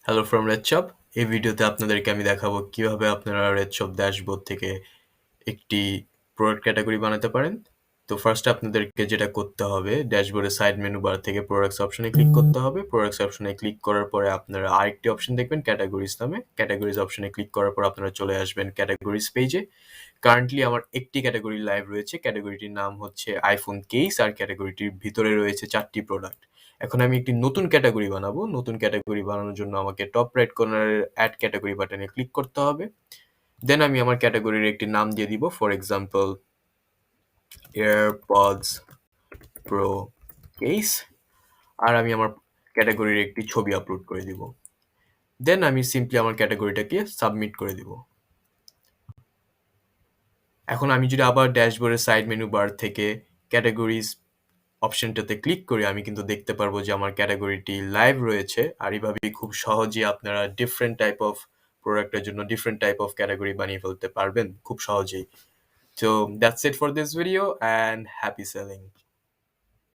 Hello from RedShop। এই ভিডিওতে আপনাদেরকে আমি দেখাবো কিভাবে আপনারা RedShop ড্যাশবোর্ড থেকে একটি প্রোডাক্ট ক্যাটাগরি বানাতে পারেন। তো ফার্স্ট আপনাদেরকে যেটা করতে হবে, ড্যাশবোর্ডের সাইড মেনু বার থেকে প্রোডাক্টস অপশনে ক্লিক করতে হবে। প্রোডাক্টস অপশনে ক্লিক করার পরে আপনারা আরেকটি অপশন দেখবেন ক্যাটাগরিজ নামে। ক্যাটাগরিজ অপশনে ক্লিক করার পর আপনারা চলে আসবেন ক্যাটাগরিজ পেজে। কারেন্টলি আমার একটি ক্যাটাগরি লাইভ রয়েছে, ক্যাটাগরিটির নাম হচ্ছে আইফোন কেস, আর ক্যাটাগরিটির ভিতরে রয়েছে 4টি প্রোডাক্ট। এখন আমি একটি নতুন ক্যাটাগরি বানাবো। নতুন ক্যাটাগরি বানানোর জন্য আমাকে টপ রাইট কর্নারের অ্যাড ক্যাটাগরি বাটনে ক্লিক করতে হবে। দেন আমি আমার ক্যাটাগরির একটি নাম দিয়ে দিব, for example AirPods pro case, আর আমি আমার ক্যাটাগরির একটি ছবি আপলোড করে দিব। দেন আমি সিম্পলি আমার ক্যাটাগরিটাকে সাবমিট করে দিব। এখন আমি যদি আবার ড্যাশবোর্ডের সাইড মেনু বার থেকে ক্যাটাগরিজ অপশনটাতে ক্লিক করি, আমি কিন্তু দেখতে পারবো যে আমার ক্যাটাগরিটি লাইভ রয়েছে। আর এইভাবেই খুব সহজেই আপনারা ডিফারেন্ট টাইপ অফ প্রোডাক্টের জন্য ডিফারেন্ট টাইপ অফ ক্যাটাগরি বানিয়ে ফেলতে পারবেন খুব সহজেই। So that's it for this video and happy selling.